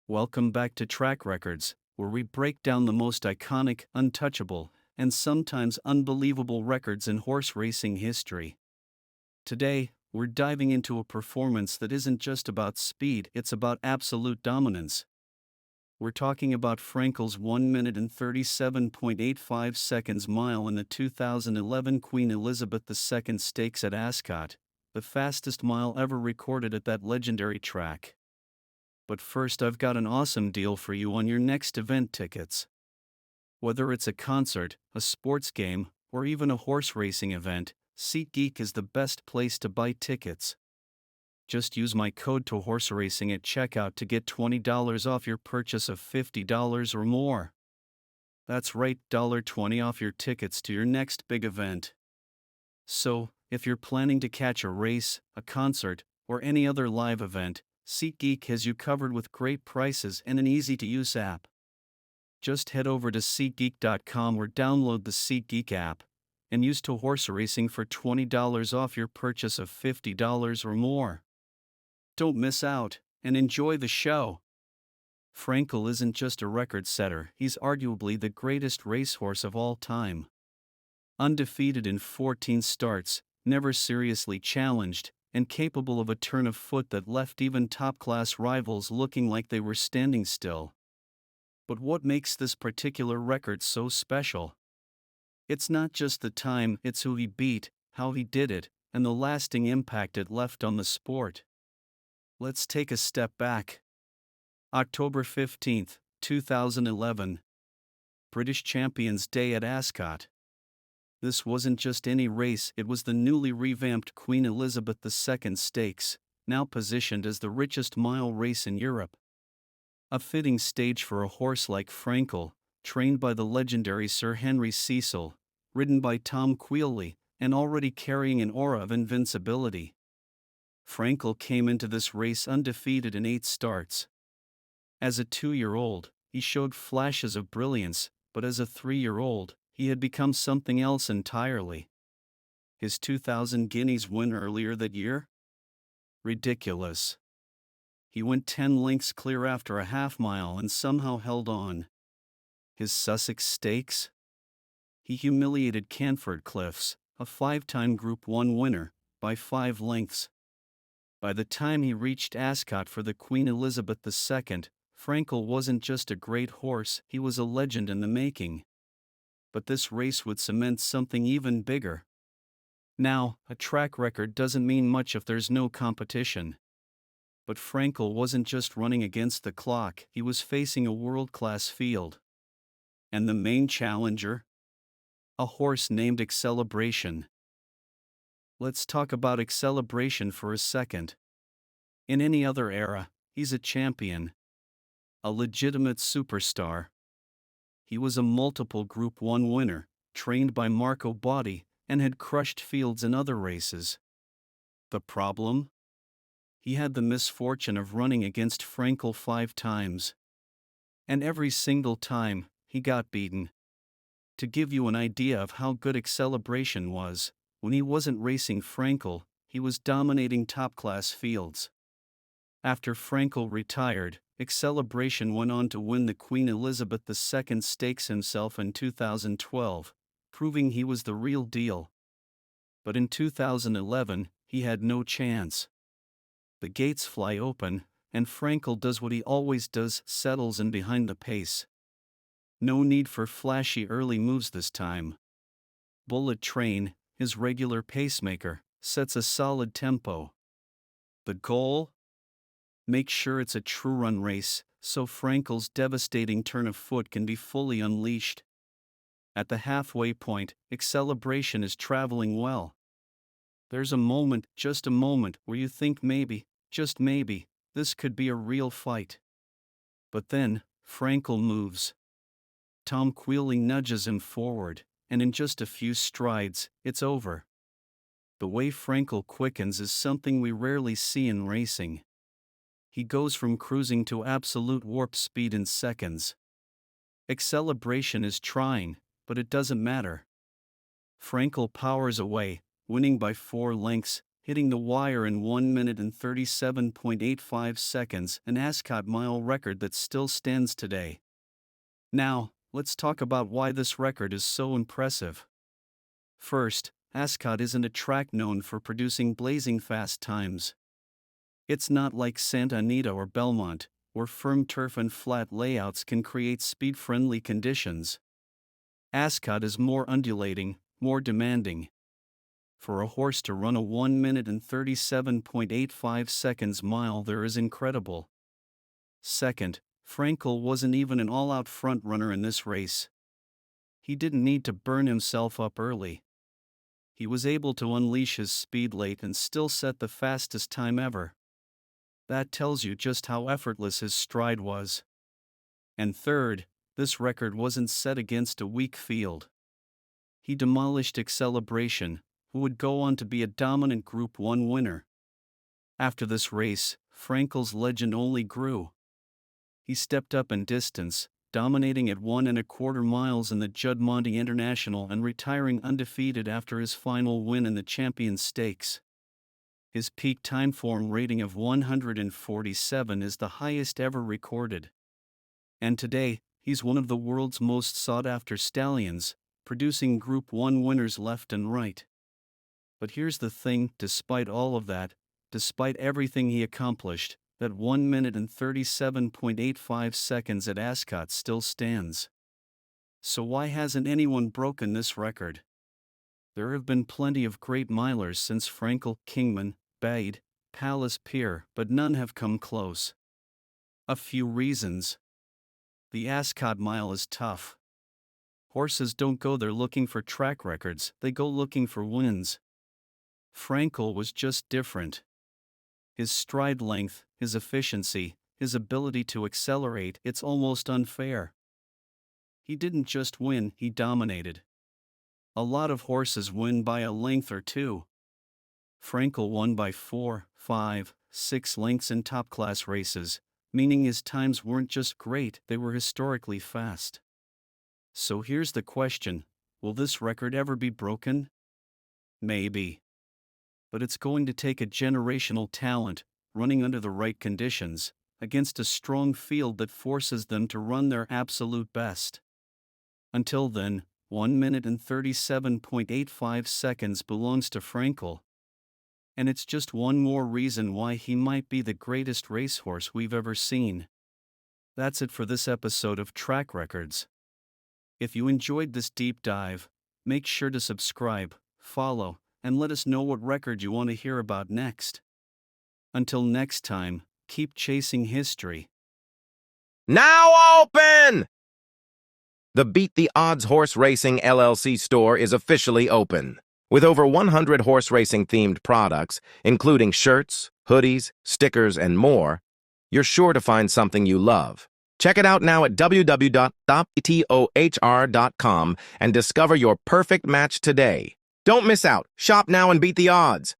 Welcome back to Track Records, where we break down the most iconic, untouchable, and sometimes unbelievable records in horse racing history. Today, we're diving into a performance that isn't just about speed, it's about absolute dominance. We're talking about Frankel's 1 minute and 37.85 seconds mile in the 2011 Queen Elizabeth II Stakes at Ascot, the fastest mile ever recorded at that legendary track. But first, I've got an awesome deal for you on your next event tickets. Whether it's a concert, a sports game, or even a horse racing event, SeatGeek is the best place to buy tickets. Just use my code TOHORSERACING at checkout to get $20 off your purchase of $50 or more. That's right, $20 off your tickets to your next big event. So, if you're planning to catch a race, a concert, or any other live event, SeatGeek has you covered with great prices and an easy-to-use app. Just head over to SeatGeek.com or download the SeatGeek app, and use TOHORSERACING for $20 off your purchase of $50 or more. Don't miss out, and enjoy the show. Frankel isn't just a record setter, he's arguably the greatest racehorse of all time. Undefeated in 14 starts, never seriously challenged, and capable of a turn of foot that left even top-class rivals looking like they were standing still. But what makes this particular record so special? It's not just the time, it's who he beat, how he did it, and the lasting impact it left on the sport. Let's take a step back. October 15, 2011. British Champions Day at Ascot. This wasn't just any race, it was the newly revamped Queen Elizabeth II Stakes, now positioned as the richest mile race in Europe. A fitting stage for a horse like Frankel, trained by the legendary Sir Henry Cecil, ridden by Tom Queally, and already carrying an aura of invincibility. Frankel came into this race undefeated in 8 starts. As a 2-year-old, he showed flashes of brilliance, but as a 3-year-old, he had become something else entirely. His 2,000 guineas win earlier that year? Ridiculous. He went 10 lengths clear after a half-mile and somehow held on. His Sussex Stakes? He humiliated Canford Cliffs, a 5-time Group 1 winner, by 5 lengths. By the time he reached Ascot for the Queen Elizabeth II, Frankel wasn't just a great horse, he was a legend in the making. But this race would cement something even bigger. Now, a track record doesn't mean much if there's no competition. But Frankel wasn't just running against the clock, he was facing a world-class field. And the main challenger? A horse named Acceleration. Let's talk about Acceleration for a second. In any other era, he's a champion. A legitimate superstar. He was a multiple Group 1 winner, trained by Marco Botti, and had crushed fields in other races. The problem? He had the misfortune of running against Frankel 5 times. And every single time, he got beaten. To give you an idea of how good Acceleration was, when he wasn't racing Frankel, he was dominating top-class fields. After Frankel retired, Acceleration went on to win the Queen Elizabeth II Stakes himself in 2012, proving he was the real deal. But in 2011, he had no chance. The gates fly open, and Frankel does what he always does, settles in behind the pace. No need for flashy early moves this time. Bullet Train, his regular pacemaker, sets a solid tempo. The goal? Make sure it's a true run race, so Frankel's devastating turn of foot can be fully unleashed. At the halfway point, Acceleration is traveling well. There's a moment, just a moment, where you think maybe, just maybe, this could be a real fight. But then, Frankel moves. Tom Queally nudges him forward, and in just a few strides, it's over. The way Frankel quickens is something we rarely see in racing. He goes from cruising to absolute warp speed in seconds. Acceleration is trying, but it doesn't matter. Frankel powers away, winning by 4 lengths, hitting the wire in 1 minute and 37.85 seconds, an Ascot mile record that still stands today. Now, let's talk about why this record is so impressive. First, Ascot isn't a track known for producing blazing fast times. It's not like Santa Anita or Belmont, where firm turf and flat layouts can create speed-friendly conditions. Ascot is more undulating, more demanding. For a horse to run a 1 minute and 37.85 seconds mile there is incredible. Second, Frankel wasn't even an all-out front-runner in this race. He didn't need to burn himself up early. He was able to unleash his speed late and still set the fastest time ever. That tells you just how effortless his stride was. And third, this record wasn't set against a weak field. He demolished Acceleration, who would go on to be a dominant Group 1 winner. After this race, Frankel's legend only grew. He stepped up in distance, dominating at 1¼ miles in the Judd-Monty International and retiring undefeated after his final win in the Champions Stakes. His peak timeform rating of 147 is the highest ever recorded. And today, he's one of the world's most sought-after stallions, producing Group 1 winners left and right. But here's the thing, despite all of that, despite everything he accomplished, that 1 minute and 37.85 seconds at Ascot still stands. So why hasn't anyone broken this record? There have been plenty of great milers since Frankel, Kingman, Bade, Palace Pier, but none have come close. A few reasons. The Ascot mile is tough. Horses don't go there looking for track records, they go looking for wins. Frankel was just different. His stride length, his efficiency, his ability to accelerate, it's almost unfair. He didn't just win, he dominated. A lot of horses win by a length or two. Frankel won by 4, 5, 6 lengths in top-class races, meaning his times weren't just great, they were historically fast. So here's the question, will this record ever be broken? Maybe. But it's going to take a generational talent, running under the right conditions, against a strong field that forces them to run their absolute best. Until then, 1 minute and 37.85 seconds belongs to Frankel. And it's just one more reason why he might be the greatest racehorse we've ever seen. That's it for this episode of Track Records. If you enjoyed this deep dive, make sure to subscribe, follow, and let us know what record you want to hear about next. Until next time, keep chasing history. Now open! The Beat the Odds Horse Racing LLC store is officially open. With over 100 horse racing themed products, including shirts, hoodies, stickers, and more, you're sure to find something you love. Check it out now at www.BTOHR.com and discover your perfect match today. Don't miss out. Shop now and beat the odds.